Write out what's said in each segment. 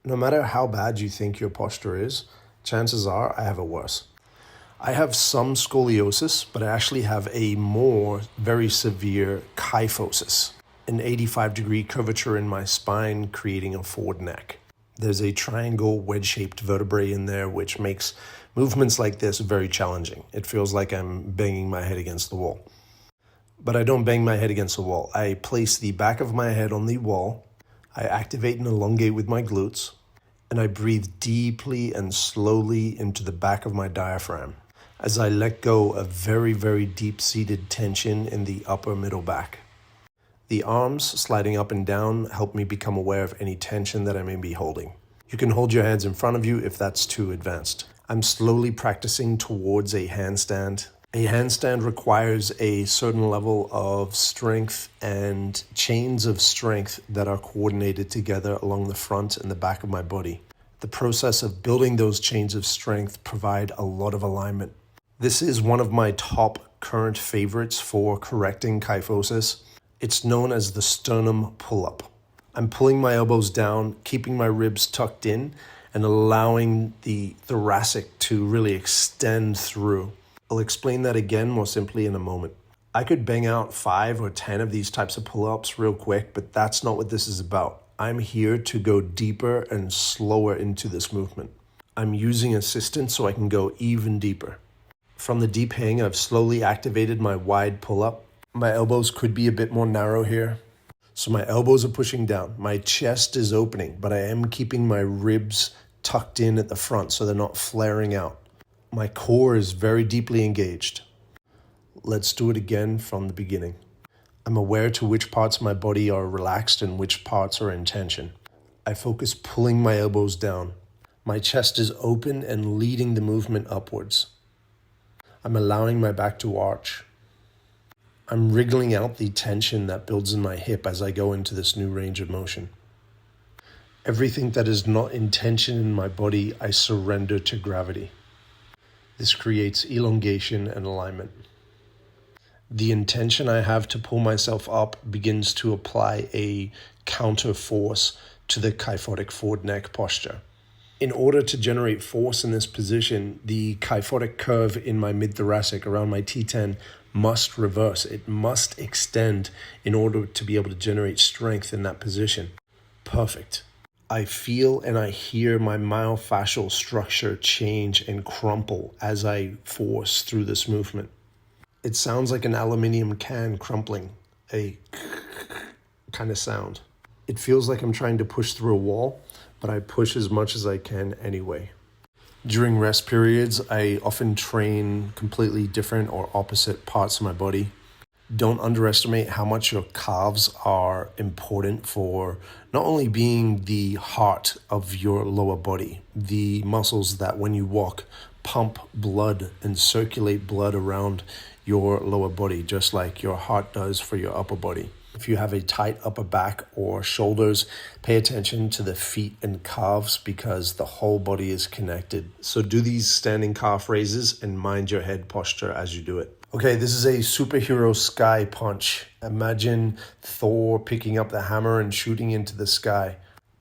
No matter how bad you think your posture is, chances are I have it worse. I have some scoliosis, but I actually have a more very severe kyphosis, an 85-degree curvature in my spine creating a forward neck. There's a triangle wedge-shaped vertebrae in there, which makes movements like this very challenging. It feels like I'm banging my head against the wall. But I don't bang my head against the wall. I place the back of my head on the wall, I activate and elongate with my glutes, and I breathe deeply and slowly into the back of my diaphragm as I let go of very, very deep-seated tension in the upper middle back. The arms sliding up and down help me become aware of any tension that I may be holding. You can hold your hands in front of you if that's too advanced. I'm slowly practicing towards a handstand. A handstand requires a certain level of strength and chains of strength that are coordinated together along the front and the back of my body. The process of building those chains of strength provide a lot of alignment. This is one of my top current favorites for correcting kyphosis. It's known as the sternum pull-up. I'm pulling my elbows down, keeping my ribs tucked in, and allowing the thoracic to really extend through. I'll explain that again more simply in a moment. I could bang out 5 or 10 of these types of pull-ups real quick, but that's not what this is about. I'm here to go deeper and slower into this movement. I'm using assistance so I can go even deeper. From the deep hang, I've slowly activated my wide pull-up. My elbows could be a bit more narrow here. So my elbows are pushing down. My chest is opening, but I am keeping my ribs tucked in at the front so they're not flaring out. My core is very deeply engaged. Let's do it again from the beginning. I'm aware to which parts of my body are relaxed and which parts are in tension. I focus pulling my elbows down. My chest is open and leading the movement upwards. I'm allowing my back to arch. I'm wriggling out the tension that builds in my hip as I go into this new range of motion. Everything that is not in tension in my body, I surrender to gravity. This creates elongation and alignment. The intention I have to pull myself up begins to apply a counter force to the kyphotic forward neck posture. In order to generate force in this position, the kyphotic curve in my mid-thoracic around my T10 must reverse. It must extend in order to be able to generate strength in that position. Perfect. I feel and I hear my myofascial structure change and crumple as I force through this movement. It sounds like an aluminum can crumpling, a kind of sound. It feels like I'm trying to push through a wall, but I push as much as I can anyway. During rest periods, I often train completely different or opposite parts of my body. Don't underestimate how much your calves are important for not only being the heart of your lower body, the muscles that when you walk pump blood and circulate blood around your lower body, just like your heart does for your upper body. If you have a tight upper back or shoulders, pay attention to the feet and calves because the whole body is connected. So do these standing calf raises and mind your head posture as you do it. Okay, this is a superhero sky punch. Imagine Thor picking up the hammer and shooting into the sky.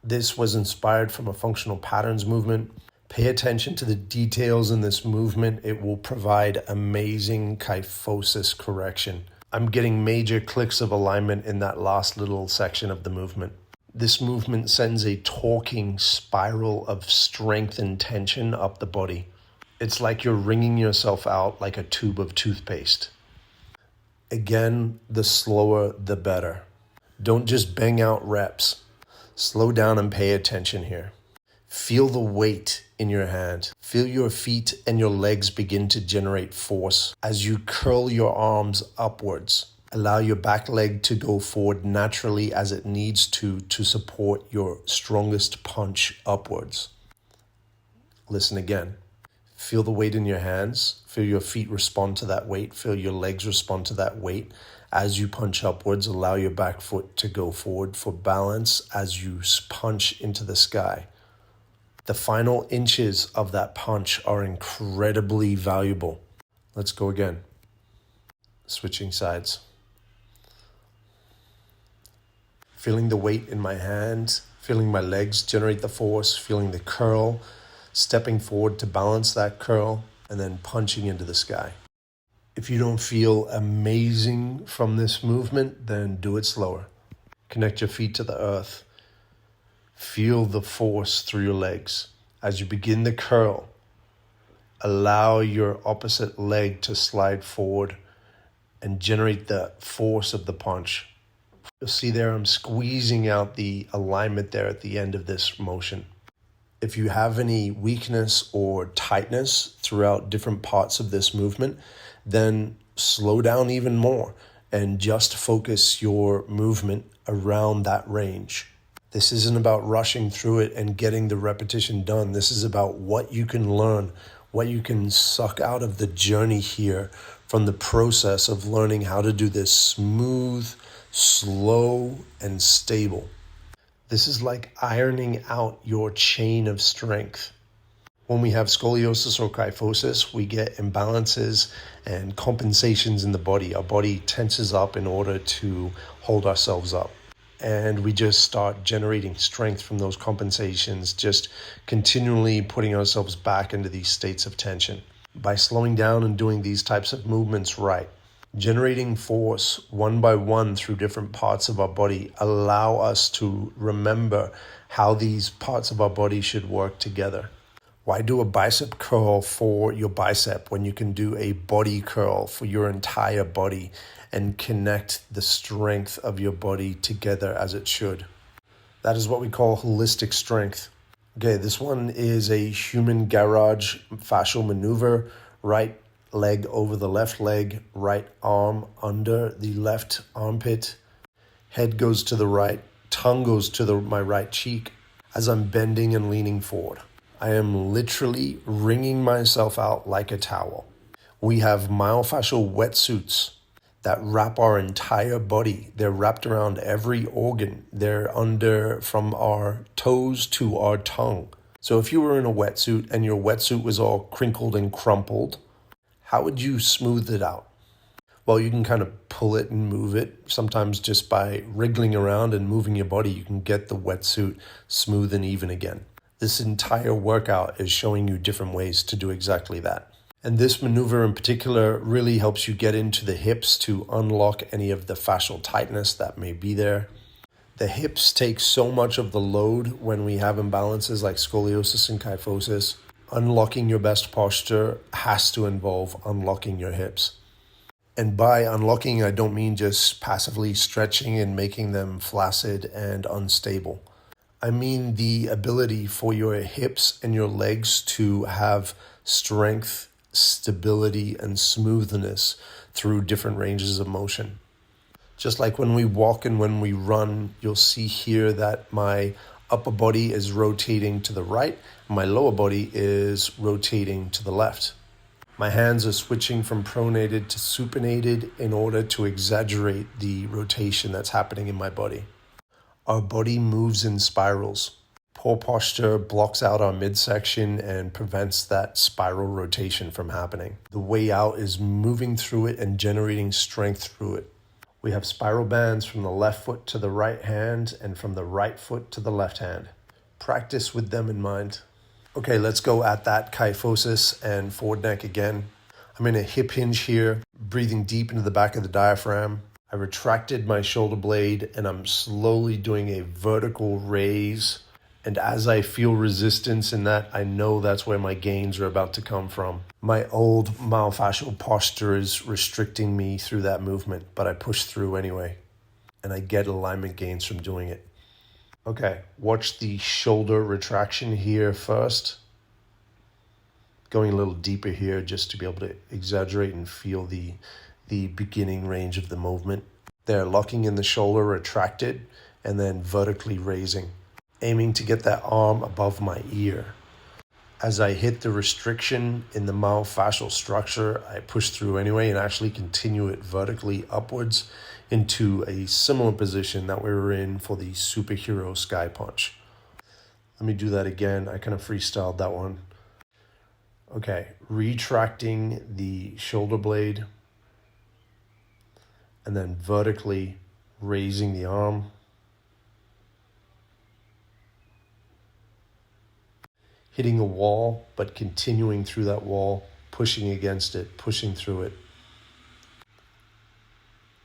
This was inspired from a functional patterns movement. Pay attention to the details in this movement. It will provide amazing kyphosis correction. I'm getting major clicks of alignment in that last little section of the movement. This movement sends a torquing spiral of strength and tension up the body. It's like you're wringing yourself out like a tube of toothpaste. Again, the slower, the better. Don't just bang out reps. Slow down and pay attention here. Feel the weight in your hand. Feel your feet and your legs begin to generate force as you curl your arms upwards. Allow your back leg to go forward naturally as it needs to support your strongest punch upwards. Listen again. Feel the weight in your hands. Feel your feet respond to that weight. Feel your legs respond to that weight. As you punch upwards, allow your back foot to go forward for balance as you punch into the sky. The final inches of that punch are incredibly valuable. Let's go again. Switching sides. Feeling the weight in my hands, feeling my legs generate the force, feeling the curl, stepping forward to balance that curl, and then punching into the sky. If you don't feel amazing from this movement, then do it slower. Connect your feet to the earth. Feel the force through your legs. As you begin the curl, allow your opposite leg to slide forward and generate the force of the punch. You'll see there I'm squeezing out the alignment there at the end of this motion. If you have any weakness or tightness throughout different parts of this movement, then slow down even more and just focus your movement around that range. This isn't about rushing through it and getting the repetition done. This is about what you can learn, what you can suck out of the journey here from the process of learning how to do this smooth, slow, and stable. This is like ironing out your chain of strength. When we have scoliosis or kyphosis, we get imbalances and compensations in the body. Our body tenses up in order to hold ourselves up. And we just start generating strength from those compensations, just continually putting ourselves back into these states of tension. By slowing down and doing these types of movements right, generating force one by one through different parts of our body allow us to remember how these parts of our body should work together. Why do a bicep curl for your bicep when you can do a body curl for your entire body and connect the strength of your body together as it should? That is what we call holistic strength. Okay, this one is a human garage fascial maneuver. Right leg over the left leg, right arm under the left armpit. Head goes to the right, tongue goes to my right cheek as I'm bending and leaning forward. I am literally wringing myself out like a towel. We have myofascial wetsuits that wrap our entire body. They're wrapped around every organ. They're under from our toes to our tongue. So if you were in a wetsuit and your wetsuit was all crinkled and crumpled, how would you smooth it out? Well, you can kind of pull it and move it. Sometimes just by wriggling around and moving your body, you can get the wetsuit smooth and even again. This entire workout is showing you different ways to do exactly that. And this maneuver in particular really helps you get into the hips to unlock any of the fascial tightness that may be there. The hips take so much of the load when we have imbalances like scoliosis and kyphosis. Unlocking your best posture has to involve unlocking your hips. And by unlocking, I don't mean just passively stretching and making them flaccid and unstable. I mean the ability for your hips and your legs to have strength, stability, and smoothness through different ranges of motion. Just like when we walk and when we run, you'll see here that my upper body is rotating to the right, my lower body is rotating to the left. My hands are switching from pronated to supinated in order to exaggerate the rotation that's happening in my body. Our body moves in spirals. Poor posture blocks out our midsection and prevents that spiral rotation from happening. The way out is moving through it and generating strength through it. We have spiral bands from the left foot to the right hand and from the right foot to the left hand. Practice with them in mind. Okay, let's go at that kyphosis and forward neck again. I'm in a hip hinge here, breathing deep into the back of the diaphragm. I retracted my shoulder blade and I'm slowly doing a vertical raise. And as I feel resistance in that, I know that's where my gains are about to come from. My old myofascial posture is restricting me through that movement, but I push through anyway. And I get alignment gains from doing it. Okay, watch the shoulder retraction here first. Going a little deeper here just to be able to exaggerate and feel the beginning range of the movement. They're locking in the shoulder retracted and then vertically raising, aiming to get that arm above my ear. As I hit the restriction in the myofascial structure, I push through anyway and actually continue it vertically upwards into a similar position that we were in for the superhero sky punch. Let me do that again. I kind of freestyled that one. Okay, retracting the shoulder blade and then vertically raising the arm. hitting a wall, but continuing through that wall, pushing against it, pushing through it.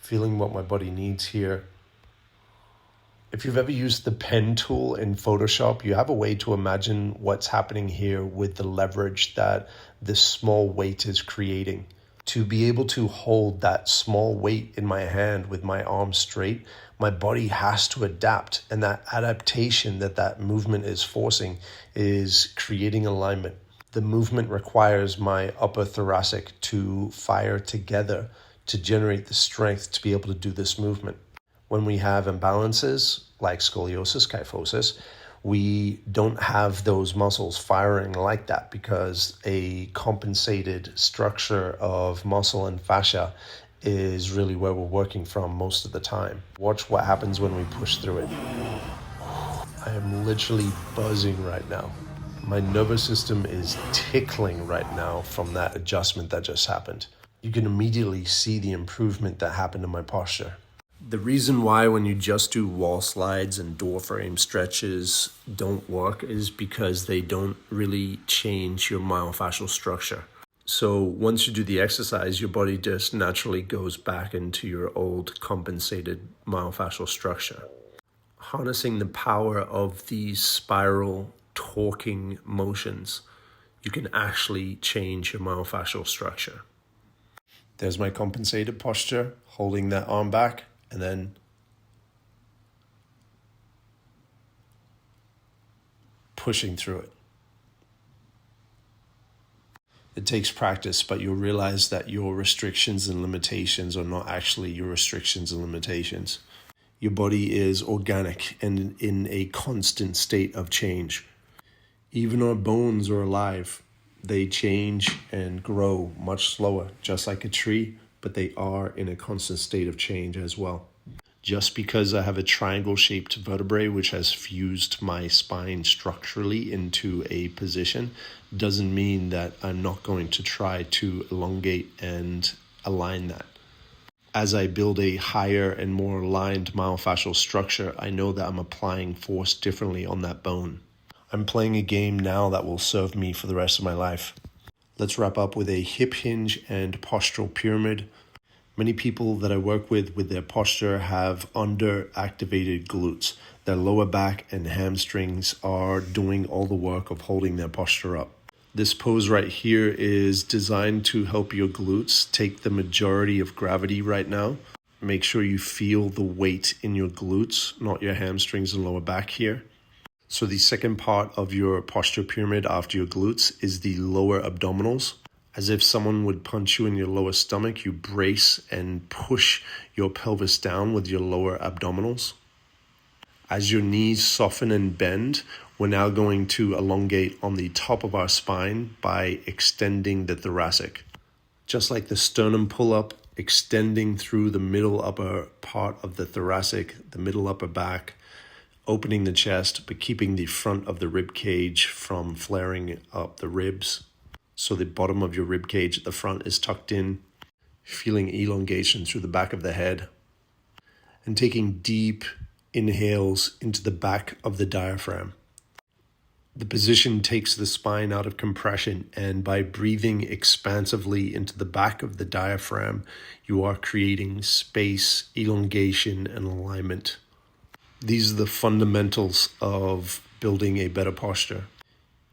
Feeling what my body needs here. If you've ever used the pen tool in Photoshop, you have a way to imagine what's happening here with the leverage that this small weight is creating. To be able to hold that small weight in my hand with my arm straight, my body has to adapt. And that adaptation that movement is forcing is creating alignment. The movement requires my upper thoracic to fire together to generate the strength to be able to do this movement. When we have imbalances like scoliosis, kyphosis, we don't have those muscles firing like that because a compensated structure of muscle and fascia is really where we're working from most of the time. Watch what happens when we push through it. I am literally buzzing right now. My nervous system is tickling right now from that adjustment that just happened. You can immediately see the improvement that happened in my posture. The reason why when you just do wall slides and door frame stretches don't work is because they don't really change your myofascial structure. So once you do the exercise, your body just naturally goes back into your old compensated myofascial structure. Harnessing the power of these spiral torquing motions, you can actually change your myofascial structure. There's my compensated posture, holding that arm back, and then pushing through it. It takes practice, but you'll realize that your restrictions and limitations are not actually your restrictions and limitations. Your body is organic and in a constant state of change. Even our bones are alive. They change and grow much slower, just like a tree, but they are in a constant state of change as well. Just because I have a triangle-shaped vertebrae which has fused my spine structurally into a position doesn't mean that I'm not going to try to elongate and align that. As I build a higher and more aligned myofascial structure, I know that I'm applying force differently on that bone. I'm playing a game now that will serve me for the rest of my life. Let's wrap up with a hip hinge and postural pyramid. Many people that I work with their posture have underactivated glutes. Their lower back and hamstrings are doing all the work of holding their posture up. This pose right here is designed to help your glutes take the majority of gravity right now. Make sure you feel the weight in your glutes, not your hamstrings and lower back here. So the second part of your posture pyramid after your glutes is the lower abdominals. As if someone would punch you in your lower stomach, you brace and push your pelvis down with your lower abdominals. As your knees soften and bend, we're now going to elongate on the top of our spine by extending the thoracic. Just like the sternum pull-up, extending through the middle upper part of the thoracic, the middle upper back, opening the chest, but keeping the front of the rib cage from flaring up the ribs. So the bottom of your rib cage at the front is tucked in, feeling elongation through the back of the head, and taking deep inhales into the back of the diaphragm. The position takes the spine out of compression, and by breathing expansively into the back of the diaphragm, you are creating space, elongation, and alignment. These are the fundamentals of building a better posture.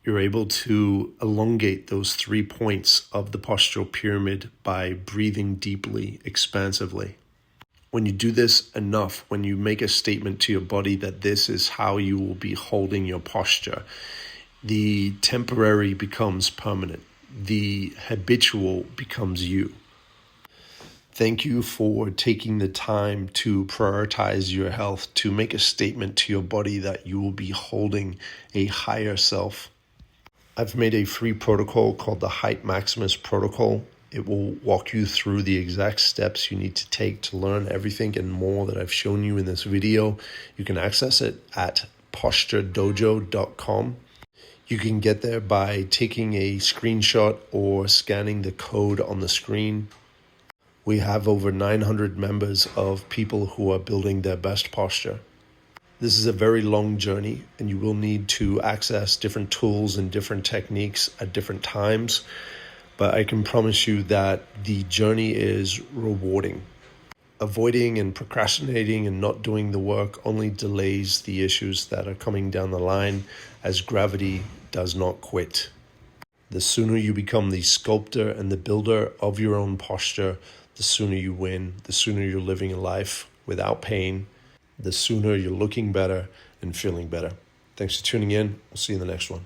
You're able to elongate those 3 points of the postural pyramid by breathing deeply, expansively. When you do this enough, when you make a statement to your body that this is how you will be holding your posture, the temporary becomes permanent. The habitual becomes you. Thank you for taking the time to prioritize your health, to make a statement to your body that you will be holding a higher self. I've made a free protocol called the Heightmaxxing protocol. It will walk you through the exact steps you need to take to learn everything and more that I've shown you in this video. You can access it at posturedojo.com. You can get there by taking a screenshot or scanning the code on the screen. We have over 900 members of people who are building their best posture. This is a very long journey, and you will need to access different tools and different techniques at different times. But I can promise you that the journey is rewarding. Avoiding and procrastinating and not doing the work only delays the issues that are coming down the line, as gravity does not quit. The sooner you become the sculptor and the builder of your own posture, the sooner you win, the sooner you're living a life without pain, the sooner you're looking better and feeling better. Thanks for tuning in. We'll see you in the next one.